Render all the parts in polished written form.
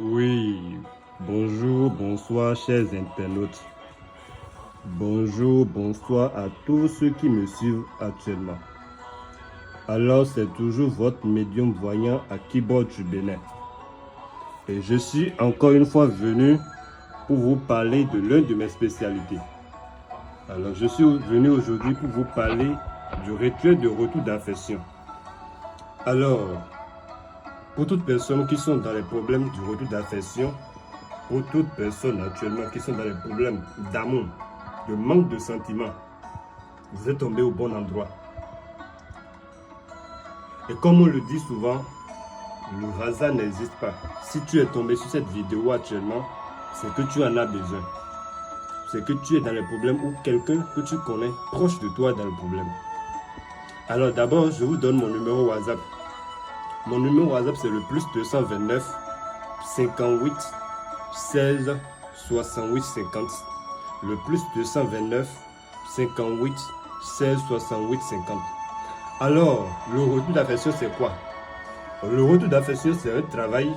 Oui, bonjour, bonsoir chers internautes. Bonjour, bonsoir à tous ceux qui me suivent actuellement. Alors c'est toujours votre médium voyant à Keyboard du Bénin. Et je suis encore une fois venu pour vous parler de l'une de mes spécialités. Alors je suis venu aujourd'hui pour vous parler du rituel de retour d'affection. Alors, pour toutes personnes qui sont dans les problèmes du retour d'affection, pour toutes personnes actuellement qui sont dans les problèmes d'amour, de manque de sentiments, vous êtes tombé au bon endroit. Et comme on le dit souvent, le hasard n'existe pas. Si tu es tombé sur cette vidéo actuellement, c'est que tu en as besoin. C'est que tu es dans les problèmes ou quelqu'un que tu connais proche de toi est dans le problème. Alors d'abord, je vous donne mon numéro WhatsApp. Mon numéro WhatsApp, c'est le plus 229 58 16 68 50. Le plus 229 58 16 68 50. Alors, le retour d'affection, c'est quoi? Le retour d'affection, c'est un travail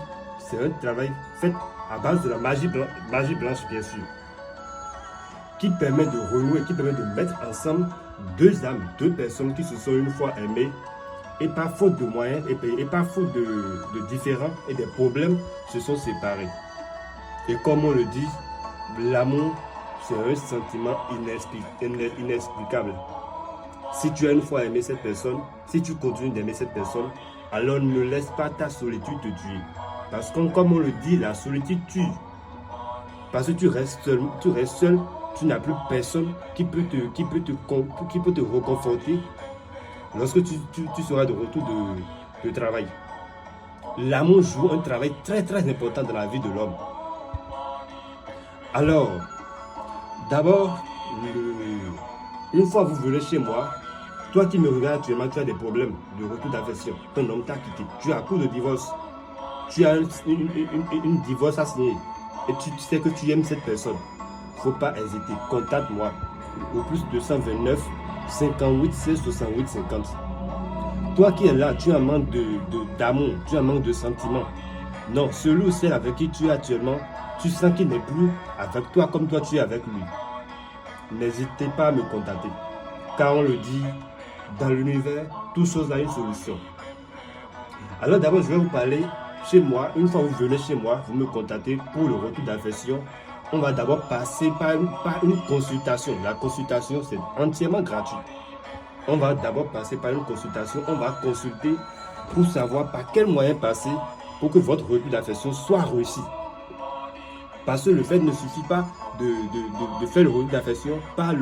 fait à base de la magie blanche, bien sûr, qui permet de renouer, qui permet de mettre ensemble deux âmes, deux personnes qui se sont une fois aimées, et par faute de moyens, et par faute de différends et des problèmes, se sont séparés. Et comme on le dit, l'amour, c'est un sentiment inexplicable. Si tu as une fois aimé cette personne, si tu continues d'aimer cette personne, alors ne laisse pas ta solitude te tuer. Parce que comme on le dit, la solitude tue. Parce que tu restes seul, tu n'as plus personne qui peut te reconforter lorsque tu seras de retour de travail. L'amour joue un travail très important dans la vie de l'homme. Alors, d'abord, une fois vous venez chez moi, toi qui me regardes actuellement, tu as des problèmes de retour d'affection. Ton homme t'a quitté. Tu as un coup de divorce. Tu as une divorce à signer. Et tu sais que tu aimes cette personne. Il ne faut pas hésiter. Contacte-moi au plus 229 58 16 68 50. Toi qui es là, tu as un manque d'amour, tu as un manque de sentiments. Non, celui ou celle avec qui tu es actuellement, tu sens qu'il n'est plus avec toi comme toi tu es avec lui. N'hésitez pas à me contacter. Car on le dit, dans l'univers, toute chose a une solution. Alors d'abord, je vais vous parler chez moi. Une fois que vous venez chez moi, vous me contactez pour le retour d'affection. On va d'abord passer par une consultation. La consultation, c'est entièrement gratuit. On va d'abord passer par une consultation. On va consulter pour savoir par quel moyen passer pour que votre retour d'affection soit réussi. Parce que le fait ne suffit pas de faire le retour d'affection par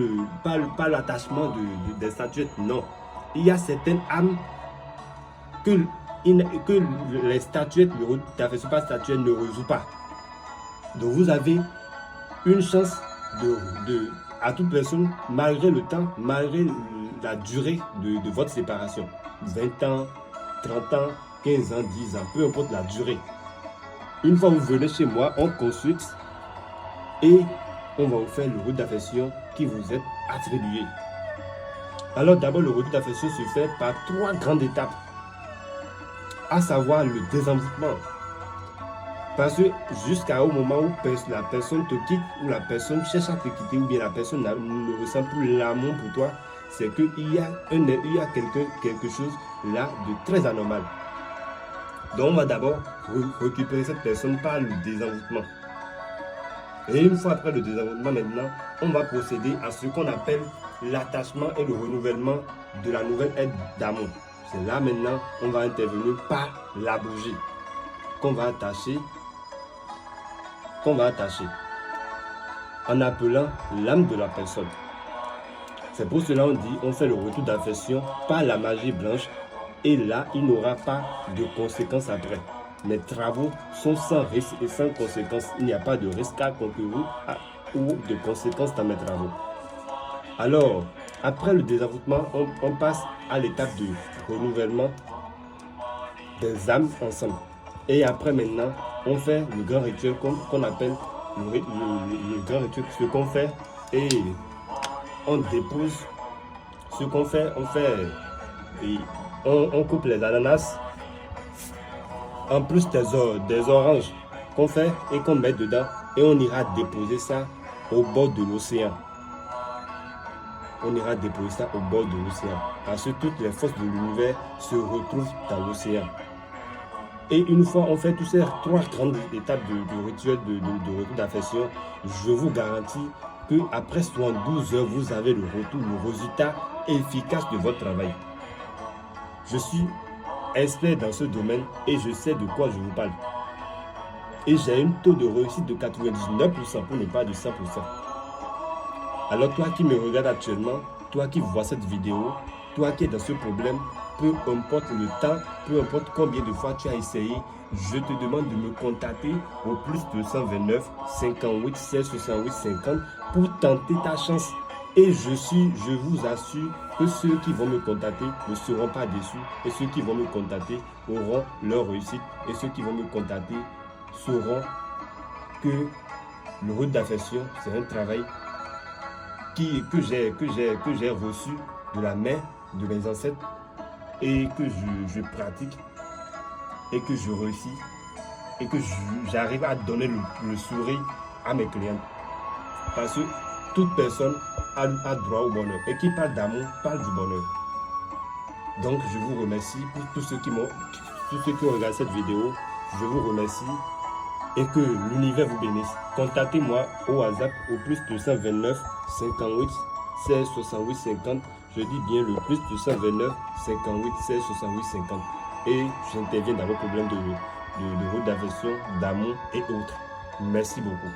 l'attachement des statuettes. Non. Il y a certaines âmes que les statuettes, le retour d'affection par statuette ne résout pas. Donc vous avez une chance à toute personne, malgré le temps, malgré la durée de votre séparation. 20 ans, 30 ans, 15 ans, 10 ans, peu importe la durée. Une fois que vous venez chez moi, on consulte et on va vous faire le retour d'affection qui vous est attribué. Alors d'abord, le retour d'affection se fait par 3 grandes étapes, à savoir le désenvoûtement. Parce que jusqu'au moment où la personne te quitte, ou la personne cherche à te quitter, ou bien la personne ne ressent plus l'amour pour toi, c'est qu'il y a quelque chose là de très anormal. Donc on va d'abord récupérer cette personne par le désenvoûtement. Et une fois après le désenvoûtement maintenant, on va procéder à ce qu'on appelle l'attachement et le renouvellement de la nouvelle aide d'amour. C'est là maintenant on va intervenir par la bougie qu'on va attacher en appelant l'âme de la personne. C'est pour cela on dit on fait le retour d'affection par la magie blanche et là il n'aura pas de conséquences après. Mes travaux sont sans risque et sans conséquences. Il n'y a pas de risque à concourir ou de conséquences dans mes travaux. Alors, après le désenvoûtement, on passe à l'étape du renouvellement des âmes ensemble. Et après maintenant, on fait le grand rituel qu'on appelle le grand rituel. Ce qu'on fait, et on dépose. Ce qu'on fait, on coupe les ananas. En plus des oranges, qu'on fait et qu'on met dedans et on ira déposer ça au bord de l'océan. On ira déposer ça au bord de l'océan parce que toutes les forces de l'univers se retrouvent dans l'océan. Et une fois on fait toutes ces 3 grandes étapes de rituel de retour d'affection, je vous garantis qu'après 72 heures, vous avez le retour, le résultat efficace de votre travail. Je suis expert dans ce domaine et je sais de quoi je vous parle. Et j'ai un taux de réussite de 99% pour ne pas de 100%. Alors toi qui me regardes actuellement, toi qui vois cette vidéo, toi qui es dans ce problème, peu importe le temps, peu importe combien de fois tu as essayé, je te demande de me contacter au plus 229 58 16 68 50 pour tenter ta chance. Et je vous assure que ceux qui vont me contacter ne seront pas déçus. Et ceux qui vont me contacter auront leur réussite. Et ceux qui vont me contacter sauront que le rôle d'affection, c'est un travail que j'ai reçu de la main de mes ancêtres et que je pratique et que je réussis et que j'arrive à donner le sourire à mes clients. Parce que toute personne a droit au bonheur. Et qui parle d'amour, parle du bonheur. Donc je vous remercie pour tous ceux qui ont regardé cette vidéo. Je vous remercie et que l'univers vous bénisse. Contactez-moi au WhatsApp au plus 229 58 16 68 50. Je dis bien le plus 229 58 16 68 50. Et j'interviens dans vos problèmes de route d'affection, d'amour et autres. Merci beaucoup.